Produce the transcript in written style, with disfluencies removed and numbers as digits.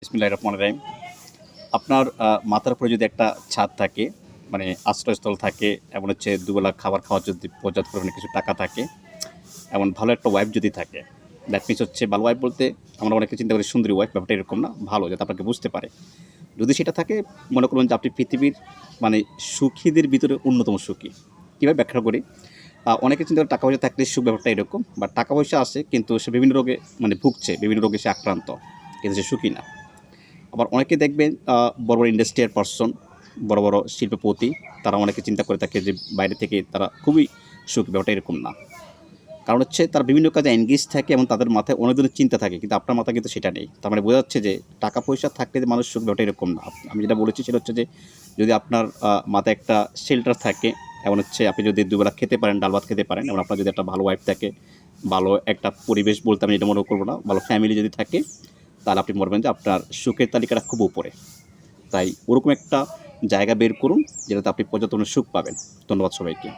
বিসমিল্লাহির রহমানির রহিম। আপনার মাথার উপরে যদি একটা ছাদ থাকে, মানে আশ্রয়স্থল থাকে, এমন হচ্ছে দুবেলা খাবার খাওয়ার যদি পর্যাপ্ত পরিমাণে কিছু টাকা থাকে, এমন ভালো একটা ওয়াইফ যদি থাকে, দ্যাট মিনস হচ্ছে ভালো ওয়াইফ বলতে আমরা অনেকে চিন্তা করি সুন্দরী ওয়াইফ, ব্যাপারটা এরকম না, ভালো যাতে আপনাকে বুঝতে পারে। যদি সেটা থাকে, মনে করুন যে আপনি পৃথিবীর মানে সুখীদের ভিতরে অন্যতম সুখী। কীভাবে ব্যাখ্যা করি? অনেকে চিন্তা করে টাকা পয়সা থাকলে সুখ, ব্যাপারটা এরকম। বাট টাকা পয়সা আছে কিন্তু সে বিভিন্ন রোগে মানে ভুগছে, বিভিন্ন রোগে সে আক্রান্ত, কিন্তু সে সুখী না। আবার অনেকে দেখবেন বড়, বড় ইন্ডাস্ট্রিয়াল পারসন, বড়, বড় শিল্পপতি, তারা অনেকে চিন্তা করে থাকে যে বাইরে থেকে তারা খুবই সুখী, ব্যাপারটা এরকম না। কারণ হচ্ছে তারা বিভিন্ন কাজে এনগেজ থাকে এবং তাদের মাথায় অনেক ধরনের চিন্তা থাকে, কিন্তু আপনার মাথায় কিন্তু সেটা নেই। তার মানে বোঝা যাচ্ছে যে টাকা পয়সা থাকলে যে মানুষ সুখী, ব্যাপারটা এরকম না। আমি যেটা বলেছি সেটা হচ্ছে যে যদি আপনার মাথায় একটা শেল্টার থাকে, এমন হচ্ছে আপনি যদি দুবেলা খেতে পারেন, ডাল ভাত খেতে পারেন, এবং আপনার যদি একটা ভালো ওয়াইফ থাকে, ভালো একটা পরিবেশ বলতে আমি এটা মনে করব না, ভালো ফ্যামিলি যদি থাকে, তাহলে আপনি মনে করবেন যে আপনার সুখের তালিকাটা খুব উপরে। তাই ওরকম একটা জায়গা বের করুন যেটাতে আপনি পর্যাপ্ত পরিমাণে সুখ পাবেন। ধন্যবাদ সবাইকে।